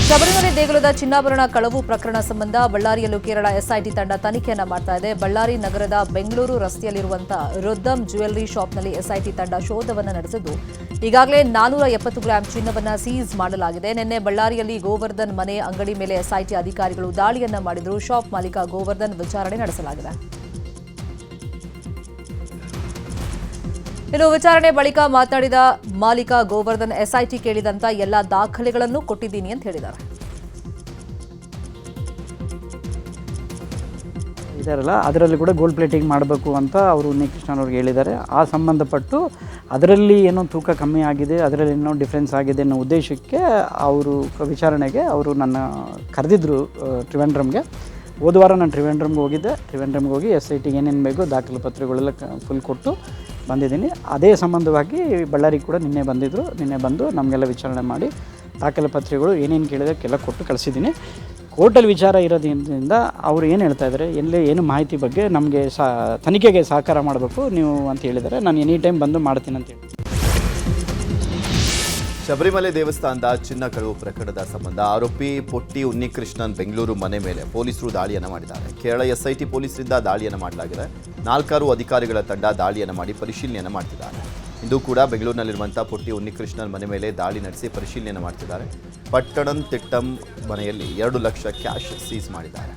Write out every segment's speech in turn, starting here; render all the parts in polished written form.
ಶಬರಿಮಲೆ ದೇಗುಲದ ಚಿನ್ನಾಭರಣ ಕಳವು ಪ್ರಕರಣ ಸಂಬಂಧ ಬಳ್ಳಾರಿಯಲ್ಲೂ ಕೇರಳ ಎಸ್ಐಟಿ ತಂಡ ತನಿಖೆಯನ್ನ ಮಾಡ್ತಾ ಇದೆ. ಬಳ್ಳಾರಿ ನಗರದ ಬೆಂಗಳೂರು ರಸ್ತೆಯಲ್ಲಿರುವಂತಹ ರುದ್ದಂ ಜ್ಯುವೆಲ್ಲರಿ ಶಾಪ್ನಲ್ಲಿ ಎಸ್ಐಟಿ ತಂಡ ಶೋಧವನ್ನು ನಡೆಸಿದ್ದು ಈಗಾಗಲೇ 470 ಗ್ರಾಂ ಚಿನ್ನವನ್ನು ಸೀಸ್ ಮಾಡಲಾಗಿದೆ. ನಿನ್ನೆ ಬಳ್ಳಾರಿಯಲ್ಲಿ ಗೋವರ್ಧನ್ ಮನೆ ಅಂಗಡಿ ಮೇಲೆ ಎಸ್ಐಟಿ ಅಧಿಕಾರಿಗಳು ದಾಳಿಯನ್ನ ಮಾಡಿದ್ರು. ಶಾಪ್ ಮಾಲೀಕ ಗೋವರ್ಧನ್ ವಿಚಾರಣೆ ನಡೆಸಲಾಗಿದೆ. ಇನ್ನು ವಿಚಾರಣೆ ಬಳಿಕ ಮಾತನಾಡಿದ ಮಾಲೀಕ ಗೋವರ್ಧನ್ ಎಸ್ಐಟಿ ಕೇಳಿದಂತ ಎಲ್ಲಾ ದಾಖಲೆಗಳನ್ನು ಕೊಟ್ಟಿದ್ದೀನಿ ಅಂತ ಹೇಳಿದ್ದಾರೆ. ಇದಾರಲ್ಲ ಅದರಲ್ಲಿ ಕೂಡ ಗೋಲ್ಡ್ ಪ್ಲೇಟಿಂಗ್ ಮಾಡಬೇಕು ಅಂತ ಅವರು ಉನ್ನಿಕೃಷ್ಣನ್ ಅವ್ರಿಗೆ ಹೇಳಿದ್ದಾರೆ. ಆ ಸಂಬಂಧಪಟ್ಟು ಅದರಲ್ಲಿ ಏನೋ ತೂಕ ಕಮ್ಮಿ ಆಗಿದೆ, ಅದರಲ್ಲಿ ಏನೋ ಡಿಫ್ರೆನ್ಸ್ ಆಗಿದೆ ಅನ್ನೋ ಉದ್ದೇಶಕ್ಕೆ ಅವರು ವಿಚಾರಣೆಗೆ ಅವರು ನನ್ನ ಕರೆದಿದ್ದರು ಟ್ರಿವೆಂಡ್ರಮ್ಗೆ. ಹೋದ ವಾರ ನಾನು ಟ್ರಿವೆಂಡ್ರಮ್ಗೆ ಹೋಗಿದ್ದೆ. ಟ್ರಿವೆಂಡ್ರಮ್ಗೆ ಹೋಗಿ ಎಸ್ಐಟಿಗೆ ಏನೇನು ಬೇಕೋ ದಾಖಲೆ ಪತ್ರಗಳೆಲ್ಲ ಫುಲ್ ಕೊಟ್ಟು ಬಂದಿದ್ದೀನಿ. ಅದೇ ಸಂಬಂಧವಾಗಿ ಬಳ್ಳಾರಿಗೆ ಕೂಡ ನಿನ್ನೆ ಬಂದಿದ್ದರು. ನಿನ್ನೆ ಬಂದು ನಮಗೆಲ್ಲ ವಿಚಾರಣೆ ಮಾಡಿ ದಾಖಲೆ ಪತ್ರಗಳು ಏನೇನು ಕೇಳಿದಕ್ಕೆಲ್ಲ ಕೊಟ್ಟು ಕಳಿಸಿದ್ದೀನಿ. ಕೋರ್ಟಲ್ಲಿ ವಿಚಾರ ಇರೋದ್ರಿಂದ ಅವರು ಏನು ಹೇಳ್ತಾ ಇದ್ದಾರೆ, ಎಲ್ಲೇ ಏನು ಮಾಹಿತಿ ಬಗ್ಗೆ ನಮಗೆ ತನಿಖೆಗೆ ಸಹಕಾರ ಮಾಡಬೇಕು ನೀವು ಅಂತ ಹೇಳಿದ್ದಾರೆ. ನಾನು ಎನಿ ಟೈಮ್ ಬಂದು ಮಾಡ್ತೀನಿ ಅಂತ ಹೇಳಿ. ಶಬರಿಮಲೆ ದೇವಸ್ಥಾನದ ಚಿನ್ನ ಕಳವು ಪ್ರಕರಣದ ಸಂಬಂಧ ಆರೋಪಿ ಪೊಟ್ಟಿ ಉನ್ನಿಕೃಷ್ಣನ್ ಬೆಂಗಳೂರು ಮನೆ ಮೇಲೆ ಪೊಲೀಸರು ದಾಳಿಯನ್ನು ಮಾಡಿದ್ದಾರೆ. ಕೇರಳ ಎಸ್ಐಟಿ ಪೊಲೀಸರಿಂದ ದಾಳಿಯನ್ನು ಮಾಡಲಾಗಿದೆ. 4 ಅಧಿಕಾರಿಗಳ ತಂಡ ದಾಳಿಯನ್ನು ಮಾಡಿ ಪರಿಶೀಲನೆಯನ್ನು ಮಾಡ್ತಿದ್ದಾರೆ. ಇಂದು ಕೂಡ ಬೆಂಗಳೂರಿನಲ್ಲಿರುವಂತಹ ಪೊಟ್ಟಿ ಉನ್ನಿಕೃಷ್ಣನ್ ಮನೆ ಮೇಲೆ ದಾಳಿ ನಡೆಸಿ ಪರಿಶೀಲನೆಯನ್ನು ಮಾಡ್ತಿದ್ದಾರೆ. ಪಟ್ಟಣಂ ತಿಟ್ಟಂ ಮನೆಯಲ್ಲಿ 2 ಲಕ್ಷ ಕ್ಯಾಶ್ ಸೀಸ್ ಮಾಡಿದ್ದಾರೆ.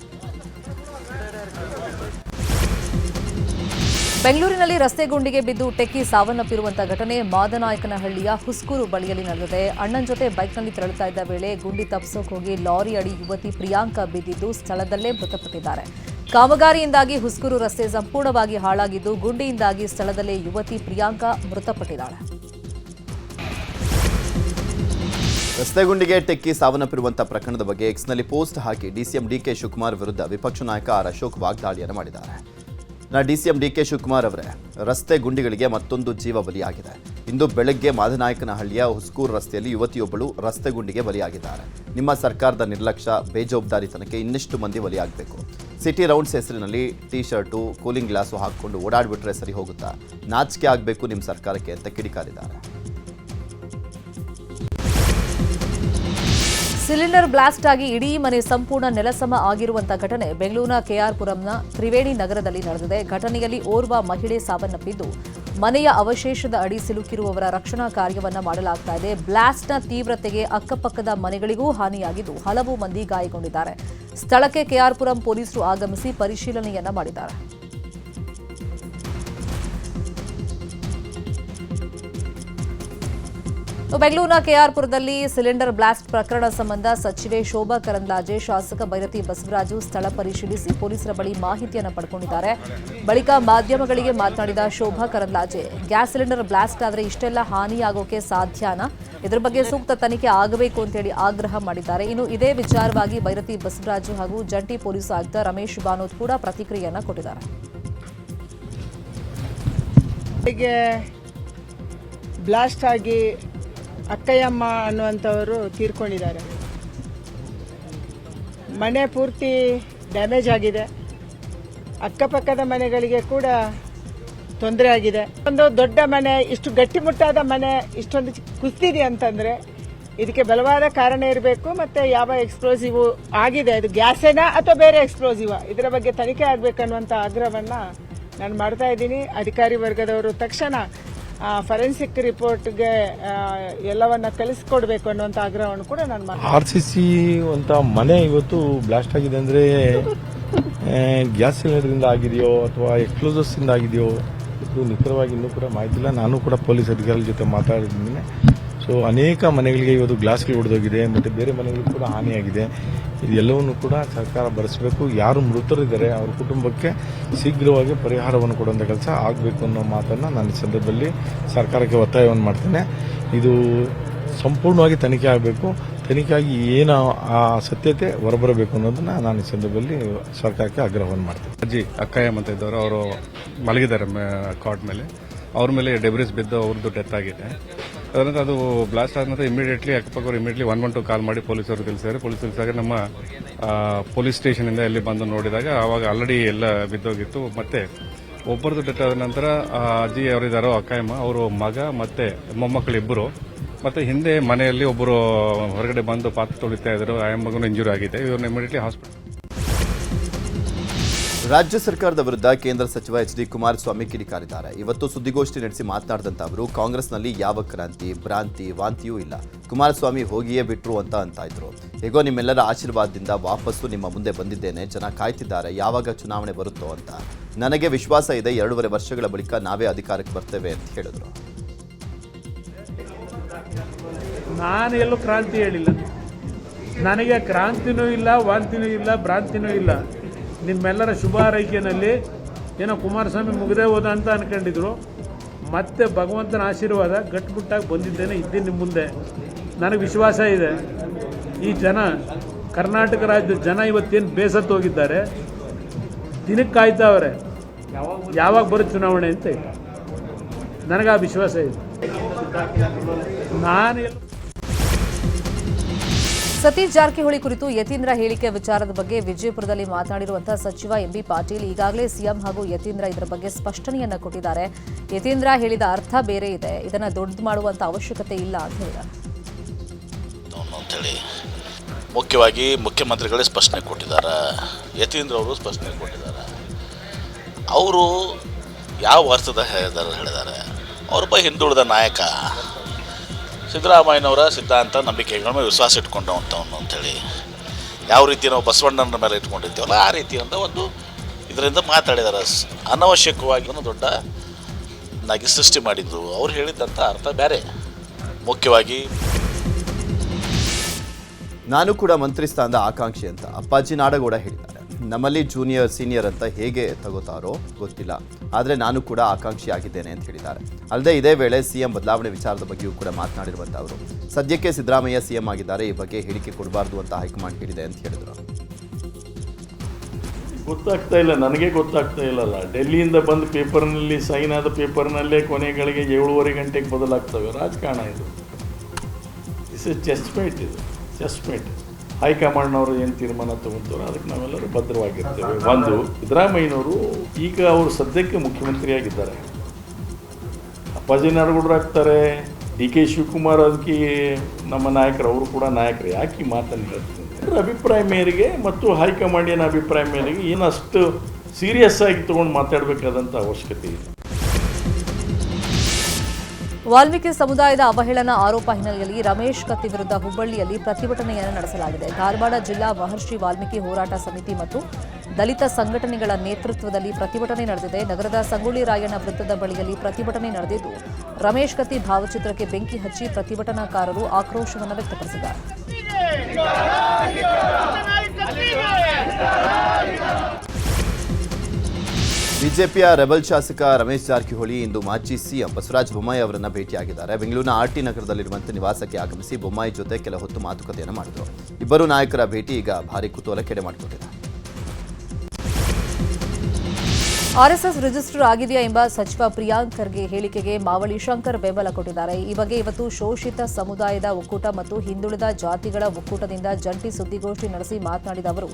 ಬೆಂಗಳೂರಿನಲ್ಲಿ ರಸ್ತೆ ಗುಂಡಿಗೆ ಬಿದ್ದು ಟೆಕ್ಕಿ ಸಾವನ್ನಪ್ಪಿರುವಂತಹ ಘಟನೆ ಮಾದನಾಯಕನಹಳ್ಳಿಯ ಹುಸ್ಕೂರು ಬಳಿಯಲ್ಲಿ ನಡೆದಿದೆ. ಅಣ್ಣನ ಜೊತೆ ಬೈಕ್ನಲ್ಲಿ ತೆರಳುತ್ತಾ ಇದ್ದ ವೇಳೆ ಗುಂಡಿ ತಪ್ಪಿಸೋಕೆ ಹೋಗಿ ಲಾರಿ ಅಡಿ ಯುವತಿ ಪ್ರಿಯಾಂಕಾ ಬಿದ್ದಿದ್ದು ಸ್ಥಳದಲ್ಲೇ ಮೃತಪಟ್ಟಿದ್ದಾರೆ. ಕಾಮಗಾರಿಯಿಂದಾಗಿ ಹುಸ್ಕೂರು ರಸ್ತೆ ಸಂಪೂರ್ಣವಾಗಿ ಹಾಳಾಗಿದ್ದು ಗುಂಡಿಯಿಂದಾಗಿ ಸ್ಥಳದಲ್ಲೇ ಯುವತಿ ಪ್ರಿಯಾಂಕಾ ಮೃತಪಟ್ಟಿದ್ದಾಳೆ. ರಸ್ತೆ ಗುಂಡಿಗೆ ಟೆಕ್ಕಿ ಸಾವನ್ನಪ್ಪಿರುವಂತಹ ಪ್ರಕರಣದ ಬಗ್ಗೆ ಎಕ್ಸ್ನಲ್ಲಿ ಪೋಸ್ಟ್ ಹಾಕಿ ಡಿಸಿಎಂ ಡಿಕೆ ಶಿವಕುಮಾರ್ ವಿರುದ್ಧ ವಿಪಕ್ಷ ನಾಯಕ ಆರ್ ಅಶೋಕ್ ವಾಗ್ದಾಳಿಯನ್ನು ಮಾಡಿದ್ದಾರೆ. ಡಿಸಿಎಂ ಡಿಕೆ ಶಿವಕುಮಾರ್ ಅವರೇ, ರಸ್ತೆ ಗುಂಡಿಗಳಿಗೆ ಮತ್ತೊಂದು ಜೀವ ಬಲಿಯಾಗಿದೆ. ಇಂದು ಬೆಳಗ್ಗೆ ಮಾದನಾಯಕನಹಳ್ಳಿಯ ಹುಸ್ಕೂರು ರಸ್ತೆಯಲ್ಲಿ ಯುವತಿಯೊಬ್ಬಳು ರಸ್ತೆ ಗುಂಡಿಗೆ ಬಲಿಯಾಗಿದ್ದಾರೆ. ನಿಮ್ಮ ಸರ್ಕಾರದ ನಿರ್ಲಕ್ಷ್ಯ, ಬೇಜವಾಬ್ದಾರಿತನಕ್ಕೆ ಇನ್ನಷ್ಟು ಮಂದಿ ಬಲಿಯಾಗಬೇಕು. ಸಿಟಿ ರೌಂಡ್ಸ್ ಹೆಸರಿನಲ್ಲಿ ಟೀ ಶರ್ಟು, ಕೂಲಿಂಗ್ ಗ್ಲಾಸು ಹಾಕಿಕೊಂಡು ಓಡಾಡ್ಬಿಟ್ರೆ ಸರಿ ಹೋಗುತ್ತಾ? ನಾಚಿಕೆ ಆಗಬೇಕು ನಿಮ್ಮ ಸರ್ಕಾರಕ್ಕೆ ಅಂತ ಕಿಡಿಕಾರಿದ್ದಾರೆ. ಸಿಲಿಂಡರ್ ಬ್ಲಾಸ್ಟ್ ಆಗಿ ಇಡೀ ಮನೆ ಸಂಪೂರ್ಣ ನೆಲಸಮ ಆಗಿರುವಂತಹ ಘಟನೆ ಬೆಂಗಳೂರಿನ ಕೆಆರ್ಪುರಂನ ತ್ರಿವೇಣಿ ನಗರದಲ್ಲಿ ನಡೆದಿದೆ. ಘಟನೆಯಲ್ಲಿ ಓರ್ವ ಮಹಿಳೆ ಸಾವನ್ನಪ್ಪಿದ್ದು ಮನೆಯ ಅವಶೇಷದ ಅಡಿ ಸಿಲುಕಿರುವವರ ರಕ್ಷಣಾ ಕಾರ್ಯವನ್ನು ಮಾಡಲಾಗ್ತಾ ಇದೆ. ಬ್ಲಾಸ್ಟ್ನ ತೀವ್ರತೆಗೆ ಅಕ್ಕಪಕ್ಕದ ಮನೆಗಳಿಗೂ ಹಾನಿಯಾಗಿದ್ದು ಹಲವು ಮಂದಿ ಗಾಯಗೊಂಡಿದ್ದಾರೆ. ಸ್ಥಳಕ್ಕೆ ಕೆಆರ್ಪುರಂ ಪೊಲೀಸರು ಆಗಮಿಸಿ ಪರಿಶೀಲನೆಯನ್ನ ಮಾಡಿದ್ದಾರೆ. ಬೆಂಗಳೂರಿನ ಕೆಆರ್ಪುರದಲ್ಲಿ ಸಿಲಿಂಡರ್ ಬ್ಲಾಸ್ಟ್ ಪ್ರಕರಣ ಸಂಬಂಧ ಸಚಿವೆ ಶೋಭಾ ಕರಂದ್ಲಾಜೆ, ಶಾಸಕ ಬೈರತಿ ಬಸವರಾಜು ಸ್ಥಳ ಪರಿಶೀಲಿಸಿ ಪೊಲೀಸರ ಬಳಿ ಮಾಹಿತಿಯನ್ನು ಪಡ್ಕೊಂಡಿದ್ದಾರೆ. ಬಳಿಕ ಮಾಧ್ಯಮಗಳಿಗೆ ಮಾತನಾಡಿದ Shobha Karandlaje, gas cylinder blast ಆದರೆ ಇಷ್ಟೆಲ್ಲ ಹಾನಿಯಾಗೋಕೆ ಸಾಧ್ಯನಾ? ಇದರ ಬಗ್ಗೆ ಸೂಕ್ತ ತನಿಖೆ ಆಗಬೇಕು ಅಂತ ಹೇಳಿ ಆಗ್ರಹ ಮಾಡಿದ್ದಾರೆ. ಇನ್ನು ಇದೇ ವಿಚಾರವಾಗಿ ಬೈರತಿ ಬಸವರಾಜು ಹಾಗೂ ಜಂಟಿ ಪೊಲೀಸ್ ಆಯುಕ್ತ ರಮೇಶ್ ಬಾನೋತ್ ಕೂಡ ಪ್ರತಿಕ್ರಿಯೆಯನ್ನು ಕೊಟ್ಟಿದ್ದಾರೆ. ಬ್ಲಾಸ್ಟ್ ಆಗಿ ಅಕ್ಕಯ್ಯಮ್ಮ ಅನ್ನುವಂಥವರು ತೀರ್ಕೊಂಡಿದ್ದಾರೆ. ಮನೆ ಪೂರ್ತಿ ಡ್ಯಾಮೇಜ್ ಆಗಿದೆ. ಅಕ್ಕಪಕ್ಕದ ಮನೆಗಳಿಗೆ ಕೂಡ ತೊಂದರೆ ಆಗಿದೆ. ಒಂದು ದೊಡ್ಡ ಮನೆ, ಇಷ್ಟು ಗಟ್ಟಿಮುಟ್ಟಾದ ಮನೆ ಇಷ್ಟೊಂದು ಕುಸಿದಿದೆ ಅಂತಂದ್ರೆ ಇದಕ್ಕೆ ಬಲವಾದ ಕಾರಣ ಇರಬೇಕು. ಮತ್ತೆ ಯಾವ ಎಕ್ಸ್ಪ್ಲೋಸಿವ್ ಆಗಿದೆ, ಅದು ಗ್ಯಾಸೇನಾ ಅಥವಾ ಬೇರೆ ಎಕ್ಸ್ಪ್ಲೋಸಿವ್, ಇದರ ಬಗ್ಗೆ ತನಿಖೆ ಆಗಬೇಕನ್ನುವಂಥ ಆಗ್ರಹವನ್ನ ನಾನು ಮಾಡ್ತಾ ಇದ್ದೀನಿ. ಅಧಿಕಾರಿ ವರ್ಗದವರು ತಕ್ಷಣ ಫರೆನ್ಸಿಕ್ ರಿಪೋರ್ಟ್ಗೆ ಎಲ್ಲವನ್ನ ಕಲಿಸ್ಕೊಡ್ಬೇಕು ಅನ್ನುವಂಥ ಆಗ್ರಹವನ್ನು ಕೂಡ ನಾನು ಮಾಡ್ತೀನಿ. RCC ಅಂತ ಮನೆ ಇವತ್ತು ಬ್ಲಾಸ್ಟ್ ಆಗಿದೆ ಅಂದ್ರೆ ಗ್ಯಾಸ್ ಸಿಲಿಂಡರ್ ಇಂದ ಆಗಿದೆಯೋ ಅಥವಾ ಎಕ್ಸ್ಪ್ಲೋಸಿವ್ಸ್ ಇಂದ ಆಗಿದೆಯೋ ಇದು ನಿಖರವಾಗಿ ಇನ್ನೂ ಕೂಡ ಮಾಹಿತಿ ಇಲ್ಲ. ನಾನು ಕೂಡ ಪೊಲೀಸ್ ಅಧಿಕಾರಿಗಳ ಜೊತೆ ಮಾತಾಡಿದ್ದೀನಿ. ಸೊ ಅನೇಕ ಮನೆಗಳಿಗೆ ಇವತ್ತು ಗ್ಲಾಸ್ಗಳು ಒಡೆದೋಗಿದೆ ಮತ್ತು ಬೇರೆ ಮನೆಗಳಿಗೂ ಕೂಡ ಹಾನಿಯಾಗಿದೆ. ಇದೆಲ್ಲವನ್ನು ಕೂಡ ಸರ್ಕಾರ ಭರಿಸಬೇಕು. ಯಾರು ಮೃತರಿದ್ದಾರೆ ಅವರ ಕುಟುಂಬಕ್ಕೆ ಶೀಘ್ರವಾಗಿ ಪರಿಹಾರವನ್ನು ಕೊಡುವಂಥ ಕೆಲಸ ಆಗಬೇಕು ಅನ್ನೋ ಮಾತನ್ನು ನಾನು ಈ ಸಂದರ್ಭದಲ್ಲಿ ಸರ್ಕಾರಕ್ಕೆ ಒತ್ತಾಯವನ್ನು ಮಾಡ್ತೇನೆ. ಇದು ಸಂಪೂರ್ಣವಾಗಿ ತನಿಖೆ ಆಗಬೇಕು. ತನಿಖೆಯಾಗಿ ಏನು ಆ ಸತ್ಯತೆ ಹೊರಬರಬೇಕು ಅನ್ನೋದನ್ನ ನಾನು ಈ ಸಂದರ್ಭದಲ್ಲಿ ಸರ್ಕಾರಕ್ಕೆ ಆಗ್ರಹವನ್ನು ಮಾಡ್ತೇನೆ. ಅಜ್ಜಿ ಅಕ್ಕಯ್ಯ ಅಂತ ಇದ್ದವರು ಅವರು ಮಲಗಿದ್ದಾರೆ ಕಾಟ್ ಮೇಲೆ, ಅವ್ರ ಮೇಲೆ ಡೆಬ್ರಿಸ್ ಬಿದ್ದು ಅವ್ರದ್ದು ಡೆತ್ ಆಗಿದೆ. ಅದರಿಂದ ಅದು ಬ್ಲಾಸ್ಟ್ ಆದ ನಂತರ ಇಮಿಡಿಯೇಟ್ಲಿ ಅಕ್ಕಪಕ್ಕವರು ಇಮಿಡಿಯೇಟ್ಲಿ 112 ಕಾಲ್ ಮಾಡಿ ಪೊಲೀಸರು ತಿಳಿಸಿದ್ದಾರೆ. ಪೊಲೀಸ್ ತಿಳಿಸಿದಾಗ ನಮ್ಮ ಪೊಲೀಸ್ ಸ್ಟೇಷನಿಂದ ಇಲ್ಲಿ ಬಂದು ನೋಡಿದಾಗ ಆವಾಗ ಆಲ್ರೆಡಿ ಎಲ್ಲ ಬಿದ್ದೋಗಿತ್ತು. ಮತ್ತೆ ಒಬ್ಬರದ್ದು ಡೆತ್ ಆದ ನಂತರ ಅಜ್ಜಿ ಅವರಿದ್ದಾರೋ ಅಕ್ಕಯ್ಯಮ್ಮ, ಅವರು ಮಗ ಮತ್ತೆ ಮೊಮ್ಮಕ್ಕಳು ಇಬ್ಬರು ಮತ್ತು ಹಿಂದೆ ಮನೆಯಲ್ಲಿ ಒಬ್ಬರು ಹೊರಗಡೆ ಬಂದು ಪಾತ್ರ ತೊಳಿತಾ ಇದ್ರು, ಆ ಮಗನು ಇಂಜುರಿ ಆಗಿದೆ. ಇವ್ರನ್ನ ಇಮಿಡಿಯೇಟ್ಲಿ ಹಾಸ್ಪಿಟಲ್. ರಾಜ್ಯ ಸರ್ಕಾರದ ವಿರುದ್ಧ ಕೇಂದ್ರ ಸಚಿವ ಎಚ್ ಡಿ ಕುಮಾರಸ್ವಾಮಿ ಕಿಡಿಕಾರಿದ್ದಾರೆ. ಇವತ್ತು ಸುದ್ದಿಗೋಷ್ಠಿ ನಡೆಸಿ ಮಾತನಾಡಿದಂತ ಅವರು, ಕಾಂಗ್ರೆಸ್ನಲ್ಲಿ ಯಾವ ಕ್ರಾಂತಿ, ಭ್ರಾಂತಿ, ವಾಂತಿಯೂ ಇಲ್ಲ. ಕುಮಾರಸ್ವಾಮಿ ಹೋಗಿಯೇ ಬಿಟ್ರು ಅಂತ ಇದ್ರು. ಹೇಗೋ ನಿಮ್ಮೆಲ್ಲರ ಆಶೀರ್ವಾದದಿಂದ ವಾಪಸ್ಸು ನಿಮ್ಮ ಮುಂದೆ ಬಂದಿದ್ದೇನೆ. ಜನ ಕಾಯ್ತಿದ್ದಾರೆ ಯಾವಾಗ ಚುನಾವಣೆ ಬರುತ್ತೋ ಅಂತ. ನನಗೆ ವಿಶ್ವಾಸ ಇದೆ, 2.5 ವರ್ಷಗಳ ಬಳಿಕ ನಾವೇ ಅಧಿಕಾರಕ್ಕೆ ಬರ್ತೇವೆ ಅಂತ ಹೇಳಿದ್ರು. ನಾನು ಎಲ್ಲೂ ಕ್ರಾಂತಿ ಹೇಳಿಲ್ಲ. ನನಗೆ ಕ್ರಾಂತಿನೂ ಇಲ್ಲ, ವಾಂತಿನೂ ಇಲ್ಲ, ಭ್ರಾಂತಿನೂ ಇಲ್ಲ. ನಿಮ್ಮೆಲ್ಲರ ಶುಭ ಹಾರೈಕೆಯಲ್ಲಿ ಏನೋ ಕುಮಾರಸ್ವಾಮಿ ಮುಗಿದೇ ಹೋದ ಅಂತ ಅನ್ಕೊಂಡಿದ್ರು. ಮತ್ತೆ ಭಗವಂತನ ಆಶೀರ್ವಾದ ಗಟ್ಟಿಮುಟ್ಟಾಗಿ ಬಂದಿದ್ದೇನೆ, ಇದ್ದೀನಿ ನಿಮ್ಮ ಮುಂದೆ. ನನಗೆ ವಿಶ್ವಾಸ ಇದೆ, ಈ ಜನ, ಕರ್ನಾಟಕ ರಾಜ್ಯದ ಜನ ಇವತ್ತೇನು ಬೇಸತ್ತು ಹೋಗಿದ್ದಾರೆ, ದಿನಕ್ಕೆ ಕಾಯ್ತಾವ್ರೆ ಯಾವಾಗ ಬರುತ್ತೆ ಚುನಾವಣೆ ಅಂತ. ನನಗೆ ಆ ವಿಶ್ವಾಸ ಇದೆ. ನಾನು ಸತೀಶ್ ಜಾರಕಿಹೊಳಿ ಕುರಿತು ಯತೀಂದ್ರ ಹೇಳಿಕೆ ವಿಚಾರದ ಬಗ್ಗೆ ವಿಜಯಪುರದಲ್ಲಿ ಮಾತನಾಡಿರುವಂತಹ ಸಚಿವ ಎಂಬಿ ಪಾಟೀಲ್ ಈಗಾಗಲೇ ಸಿಎಂ ಹಾಗೂ ಯತೀಂದ್ರ ಇದರ ಬಗ್ಗೆ ಸ್ಪಷ್ಟನೆಯನ್ನ ಕೊಟ್ಟಿದ್ದಾರೆ. ಯತೀಂದ್ರ ಹೇಳಿದ ಅರ್ಥ ಬೇರೆ ಇದೆ, ಇದನ್ನ ದೊಡ್ಡದು ಮಾಡುವಂತ ಅವಶ್ಯಕತೆ ಇಲ್ಲ ಅಂತ ಹೇಳಿದ್ದಾರೆ. ಮುಖ್ಯವಾಗಿ ಮುಖ್ಯಮಂತ್ರಿಗಳೇ ಸ್ಪಷ್ಟನೆ ಕೊಟ್ಟಿದ್ದಾರೆ, ಯತೀಂದ್ರ ಅವರು ಸ್ಪಷ್ಟನೆ ಕೊಟ್ಟಿದ್ದಾರೆ. ಅವರು ಯಾವ ಅರ್ಥದ ಹೇಳಿದ್ದಾರೆ, ಅವರೊಬ್ಬ ಹಿಂದುಳಿದ ನಾಯಕ, ಸಿದ್ದರಾಮಯ್ಯನವರ ಸಿದ್ಧಾಂತ ನಂಬಿಕೆಗಳ ಮೇಲೆ ವಿಶ್ವಾಸ ಇಟ್ಕೊಂಡವಂಥವನು ಅಂಥೇಳಿ ಯಾವ ರೀತಿ ನಾವು ಬಸವಣ್ಣನ ಮೇಲೆ ಇಟ್ಕೊಂಡಿರ್ತೀವಲ್ಲ ಆ ರೀತಿಯಿಂದ ಒಂದು ಇದರಿಂದ ಮಾತಾಡಿದ್ದಾರೆ. ಅನವಶ್ಯಕವಾಗಿ ದೊಡ್ಡ ನಾಗಿ ಸೃಷ್ಟಿ ಮಾಡಿದ್ದು. ಅವ್ರು ಹೇಳಿದ್ದಂಥ ಅರ್ಥ ಬೇರೆ. ಮುಖ್ಯವಾಗಿ ನಾನು ಕೂಡ ಮಂತ್ರಿ ಸ್ಥಾನದ ಆಕಾಂಕ್ಷಿ ಅಂತ ಅಪ್ಪಾಜಿ ನಾಡಗೌಡ ಹೇಳಿದ್ದಾರೆ. ನಮ್ಮಲ್ಲಿ ಜೂನಿಯರ್ ಸೀನಿಯರ್ ಅಂತ ಹೇಗೆ ತಗೋತಾರೋ ಗೊತ್ತಿಲ್ಲ, ಆದರೆ ನಾನು ಕೂಡ ಆಕಾಂಕ್ಷಿ ಆಗಿದ್ದೇನೆ ಅಂತ ಹೇಳಿದ್ದಾರೆ. ಅಲ್ಲದೆ ಇದೇ ವೇಳೆ ಸಿಎಂ ಬದಲಾವಣೆ ವಿಚಾರದ ಬಗ್ಗೆಯೂ ಕೂಡ ಮಾತನಾಡಿರುವಂಥ ಅವರು, ಸದ್ಯಕ್ಕೆ ಸಿದ್ದರಾಮಯ್ಯ ಸಿಎಂ ಆಗಿದ್ದಾರೆ, ಈ ಬಗ್ಗೆ ಹೇಳಿಕೆ ಕೊಡಬಾರ್ದು ಅಂತ ಹೈಕಮಾಂಡ್ ಹೇಳಿದೆ ಅಂತ ಹೇಳಿದರು. ಗೊತ್ತಾಗ್ತಾ ಇಲ್ಲ, ನನಗೆ ಗೊತ್ತಾಗ್ತಾ ಇಲ್ಲಲ್ಲ. ಡೆಲ್ಲಿಯಿಂದ ಬಂದು ಪೇಪರ್ನಲ್ಲಿ ಸೈನ್ ಆದ ಪೇಪರ್ನಲ್ಲೇ ಕೊನೆಗಳಿಗೆ 7:30 ಗಂಟೆಗೆ ಬದಲಾಗ್ತವೆ. ರಾಜಕಾರಣ ಇದು. Is a checkmate. ಇದು ಚೆಸ್ಟ್ಮೇಟ್. ಹೈಕಮಾಂಡ್ನವರು ಏನು ತೀರ್ಮಾನ ತಗೊಳ್ತಾರೋ ಅದಕ್ಕೆ ನಾವೆಲ್ಲರೂ ಭದ್ರವಾಗಿರ್ತೇವೆ. ಒಂದು, ಸಿದ್ದರಾಮಯ್ಯನವರು ಈಗ ಅವರು ಸದ್ಯಕ್ಕೆ ಮುಖ್ಯಮಂತ್ರಿಯಾಗಿದ್ದಾರೆ. ಅಪ್ಪಾಜಿ ನಾಡಗೌಡರು ಆಗ್ತಾರೆ, ಡಿ ಕೆ ಶಿವಕುಮಾರ್ ಅದಕ್ಕೆ ನಮ್ಮ ನಾಯಕರು, ಅವರು ಕೂಡ ನಾಯಕರು. ಯಾಕೆ ಈ ಮಾತನ್ನು ಹೇಳ್ತೀನಿ, ಅಭಿಪ್ರಾಯ ಮೇರೆಗೆ ಮತ್ತು ಹೈಕಮಾಂಡಿನ ಅಭಿಪ್ರಾಯ ಮೇರೆಗೆ ಏನಷ್ಟು ಸೀರಿಯಸ್ ಆಗಿ ತೊಗೊಂಡು ಮಾತಾಡಬೇಕಾದಂಥ ಅವಶ್ಯಕತೆ ಇದೆ. ವಾಲ್ಮೀಕಿ ಸಮುದಾಯದ ಅವಹೇಳನ ಆರೋಪ ಹಿನ್ನೆಲೆಯಲ್ಲಿ ರಮೇಶ್ ಕತ್ತಿ ವಿರುದ್ಧ ಹುಬ್ಬಳ್ಳಿಯಲ್ಲಿ ಪ್ರತಿಭಟನೆಯನ್ನು ನಡೆಸಲಾಗಿದೆ. ಧಾರವಾಡ ಜಿಲ್ಲಾ ಮಹರ್ಷಿ ವಾಲ್ಮೀಕಿ ಹೋರಾಟ ಸಮಿತಿ ಮತ್ತು ದಲಿತ ಸಂಘಟನೆಗಳ ನೇತೃತ್ವದಲ್ಲಿ ಪ್ರತಿಭಟನೆ ನಡೆದಿದೆ. ನಗರದ ಸಂಗೊಳ್ಳಿ ರಾಯಣ್ಣ ವೃತ್ತದ ಬಳಿಯಲ್ಲಿ ಪ್ರತಿಭಟನೆ ನಡೆದಿದ್ದು, ರಮೇಶ್ ಕತ್ತಿ ಭಾವಚಿತ್ರಕ್ಕೆ ಬೆಂಕಿ ಹಚ್ಚಿ ಪ್ರತಿಭಟನಾಕಾರರು ಆಕ್ರೋಶವನ್ನು ವ್ಯಕ್ತಪಡಿಸಿದ್ದಾರೆ. ಬಿಜೆಪಿಯ ರೆಬಲ್ ಶಾಸಕ ರಮೇಶ್ ಜಾರಕಿಹೊಳಿ ಇಂದು ಮಾಜಿ ಸಿಎಂ ಬಸವರಾಜ ಬೊಮ್ಮಾಯಿ ಅವರನ್ನ ಭೇಟಿಯಾಗಿದ್ದಾರೆ. ಬೆಂಗಳೂರಿನ ಆರ್ಟಿ ನಗರದಲ್ಲಿರುವಂತೆ ನಿವಾಸಕ್ಕೆ ಆಗಮಿಸಿ ಬೊಮ್ಮಾಯಿ ಜೊತೆ ಕೆಲ ಹೊತ್ತು ಮಾತುಕತೆಯನ್ನು ಮಾಡಿದರು. ಇಬ್ಬರು ನಾಯಕರ ಭೇಟಿ ಈಗ ಭಾರಿ ಕುತೂಹಲ ಕೆಡೆ ಮಾಡಿಕೊಂಡಿದೆ. ಆರ್ಎಸ್ಎಸ್ ರಿಜಿಸ್ಟರ್ ಆಗಿದೆಯಾ ಎಂಬ ಸಚಿವ ಪ್ರಿಯಾಂಕ್ ಖರ್ಗೆ ಹೇಳಿಕೆಗೆ ಮಾವಳಿ ಶಂಕರ್ ಬೆಂಬಲ ಕೊಟ್ಟಿದ್ದಾರೆ. ಈ ಬಗ್ಗೆ ಇವತ್ತು ಶೋಷಿತ ಸಮುದಾಯದ ಒಕ್ಕೂಟ ಮತ್ತು ಹಿಂದುಳಿದ ಜಾತಿಗಳ ಒಕ್ಕೂಟದಿಂದ ಜಂಟಿ ಸುದ್ದಿಗೋಷ್ಠಿ ನಡೆಸಿ ಮಾತನಾಡಿದ ಅವರು,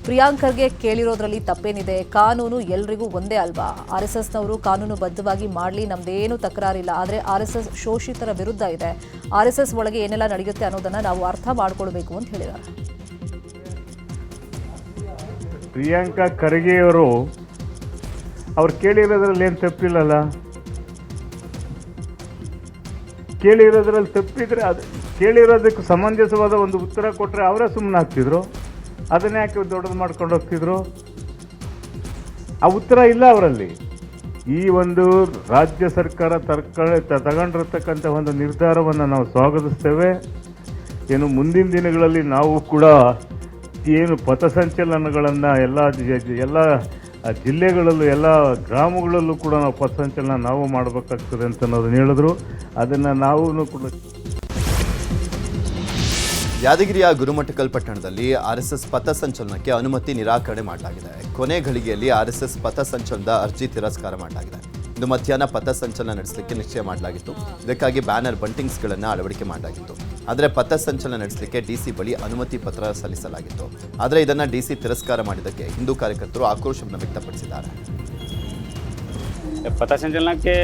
ಪ್ರಿಯಾಂಕ್ ಖರ್ಗೆ ಕೇಳಿರೋದ್ರಲ್ಲಿ ತಪ್ಪೇನಿದೆ, ಕಾನೂನು ಎಲ್ರಿಗೂ ಒಂದೇ ಅಲ್ವಾ? ಆರ್ಎಸ್ಎಸ್ನವರು ಕಾನೂನುಬದ್ಧವಾಗಿ ಮಾಡಲಿ, ನಮ್ದೇನು ತಕರಾರಿಲ್ಲ. ಆದರೆ ಆರ್ಎಸ್ಎಸ್ ಶೋಷಿತರ ವಿರುದ್ಧ ಇದೆ. ಆರ್ಎಸ್ಎಸ್ ಒಳಗೆ ಏನೆಲ್ಲ ನಡೆಯುತ್ತೆ ಅನ್ನೋದನ್ನ ನಾವು ಅರ್ಥ ಮಾಡ್ಕೊಳ್ಬೇಕು ಅಂತ ಹೇಳಿದ್ದಾರೆ. ಪ್ರಿಯಾಂಕಾ ಖರ್ಗೆಯವರು ಅವ್ರು ಕೇಳಿರೋದ್ರಲ್ಲಿ ಏನು ತಪ್ಪಿಲ್ಲಲ್ಲ. ಕೇಳಿರೋದ್ರಲ್ಲಿ ತಪ್ಪಿದ್ರೆ ಅದು ಕೇಳಿರೋದಕ್ಕೆ ಸಮಂಜಸವಾದ ಒಂದು ಉತ್ತರ ಕೊಟ್ಟರೆ ಅವರೇ ಸುಮ್ಮನೆ ಆಗ್ತಿದ್ರು. ಅದನ್ನ ಯಾಕೆ ದೊಡ್ಡದು ಮಾಡ್ಕೊಂಡು ಹೋಗ್ತಿದ್ರು? ಆ ಉತ್ತರ ಇಲ್ಲ ಅವರಲ್ಲಿ. ಈ ಒಂದು ರಾಜ್ಯ ಸರ್ಕಾರ ತಗೊಂಡಿರ್ತಕ್ಕಂಥ ಒಂದು ನಿರ್ಧಾರವನ್ನು ನಾವು ಸ್ವಾಗತಿಸ್ತೇವೆ. ಏನು ಮುಂದಿನ ದಿನಗಳಲ್ಲಿ ನಾವು ಕೂಡ ಏನು ಪಥಸಂಚಲನಗಳನ್ನು ಎಲ್ಲ ಜಿಲ್ಲೆಗಳಲ್ಲೂ ಎಲ್ಲ ಗ್ರಾಮಗಳಲ್ಲೂ ಕೂಡ ನಾವು ಪಥಸಂಚಲನ ನಾವು ಮಾಡಬೇಕಾಗ್ತದೆ ಅಂತ ಅನ್ನೋದನ್ನ ಹೇಳಿದ್ರು. ಅದನ್ನು ನಾವು ಕೂಡ ಯಾದಗಿರಿಯ ಗುರುಮಠಕಲ್ ಪಟ್ಟಣದಲ್ಲಿ ಆರ್ಎಸ್ಎಸ್ ಪಥಸಂಚಲನಕ್ಕೆ ಅನುಮತಿ ನಿರಾಕರಣೆ ಮಾಡಲಾಗಿದೆ. ಕೊನೆ ಘಳಿಗೆಯಲ್ಲಿ ಆರ್ಎಸ್ಎಸ್ ಪಥಸಂಚಲನದ ಅರ್ಜಿ ತಿರಸ್ಕಾರ ಮಾಡಲಾಗಿದೆ. ಇಂದು ಮಧ್ಯಾಹ್ನ ಪಥಸಂಚಲನ ನಡೆಸಲಿಕ್ಕೆ ನಿಶ್ಚಯ ಮಾಡಲಾಗಿತ್ತು. ಇದಕ್ಕಾಗಿ ಬ್ಯಾನರ್ ಬಂಟಿಂಗ್ಸ್ಗಳನ್ನು ಅಳವಡಿಕೆ ಮಾಡಲಾಗಿತ್ತು. ಆದರೆ ಪಥಸಂಚಲನ ನಡೆಸಲಿಕ್ಕೆ ಡಿಸಿ ಬಳಿ ಅನುಮತಿ ಪತ್ರ ಸಲ್ಲಿಸಲಾಗಿತ್ತು. ಆದರೆ ಇದನ್ನು ಡಿಸಿ ತಿರಸ್ಕಾರ ಮಾಡಿದ್ದಕ್ಕೆ ಹಿಂದೂ ಕಾರ್ಯಕರ್ತರು ಆಕ್ರೋಶವನ್ನು ವ್ಯಕ್ತಪಡಿಸಿದ್ದಾರೆ. ಪಥಸಂಚಲನಕ್ಕೆ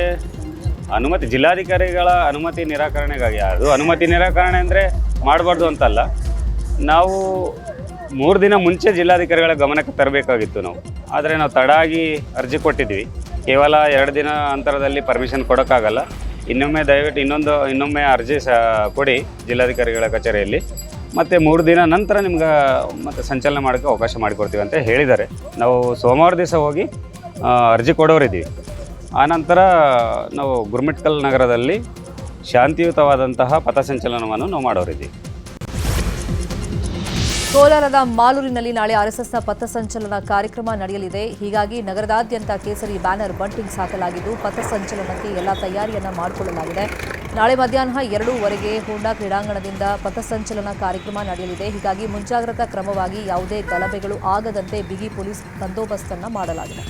ಅನುಮತಿ ಜಿಲ್ಲಾಧಿಕಾರಿಗಳ ಅನುಮತಿ ನಿರಾಕರಣೆಗಾಗಿ, ಅದು ಅನುಮತಿ ನಿರಾಕರಣೆ ಅಂದರೆ ಮಾಡಬಾರ್ದು ಅಂತಲ್ಲ, ನಾವು 3 ದಿನ ಮುಂಚೆ ಜಿಲ್ಲಾಧಿಕಾರಿಗಳ ಗಮನಕ್ಕೆ ತರಬೇಕಾಗಿತ್ತು ನಾವು. ಆದರೆ ನಾವು ತಡ ಆಗಿ ಅರ್ಜಿ ಕೊಟ್ಟಿದ್ವಿ. ಕೇವಲ 2 ದಿನ ಅಂತರದಲ್ಲಿ ಪರ್ಮಿಷನ್ ಕೊಡೋಕ್ಕಾಗಲ್ಲ, ಇನ್ನೊಮ್ಮೆ ದಯವಿಟ್ಟು ಇನ್ನೊಮ್ಮೆ ಅರ್ಜಿ ಕೊಡಿ ಜಿಲ್ಲಾಧಿಕಾರಿಗಳ ಕಚೇರಿಯಲ್ಲಿ, ಮತ್ತು 3 ದಿನ ನಂತರ ನಿಮ್ಗೆ ಮತ್ತೆ ಸಂಚಲನ ಮಾಡೋಕ್ಕೆ ಅವಕಾಶ ಮಾಡಿಕೊಡ್ತೀವಿ ಅಂತ ಹೇಳಿದ್ದಾರೆ. ನಾವು ಸೋಮವಾರ ದಿವಸ ಹೋಗಿ ಅರ್ಜಿ ಕೊಡೋರಿದ್ದೀವಿ. ಆನಂತರ ನಾವು ಗುರುಮಿಟ್ಕಲ್ ನಗರದಲ್ಲಿ ಶಾಂತಿಯುತವಾದಂತಹ ಪಥಸಂಚಲನವನ್ನು ನಾವು ಮಾಡೋರಿದ್ದೀವಿ. ಕೋಲಾರದ ಮಾಲೂರಿನಲ್ಲಿ ನಾಳೆ ಆರ್ಎಸ್ಎಸ್ನ ಪಥಸಂಚಲನ ಕಾರ್ಯಕ್ರಮ ನಡೆಯಲಿದೆ. ಹೀಗಾಗಿ ನಗರದಾದ್ಯಂತ ಕೇಸರಿ ಬ್ಯಾನರ್ ಬಂಟಿಂಗ್ಸ್ ಹಾಕಲಾಗಿದ್ದು ಪಥಸಂಚಲನಕ್ಕೆ ಎಲ್ಲ ತಯಾರಿಯನ್ನ ಮಾಡಿಕೊಳ್ಳಲಾಗಿದೆ. ನಾಳೆ ಮಧ್ಯಾಹ್ನ 2:15ಕ್ಕೆ ಹೋಂಡಾ ಕ್ರೀಡಾಂಗಣದಿಂದ ಪಥಸಂಚಲನ ಕಾರ್ಯಕ್ರಮ ನಡೆಯಲಿದೆ. ಹೀಗಾಗಿ ಮುಂಜಾಗ್ರತಾ ಕ್ರಮವಾಗಿ ಯಾವುದೇ ಗಲಭೆಗಳು ಆಗದಂತೆ ಬಿಗಿ ಪೊಲೀಸ್ ಬಂದೋಬಸ್ತನ್ನು ಮಾಡಲಾಗಿದೆ.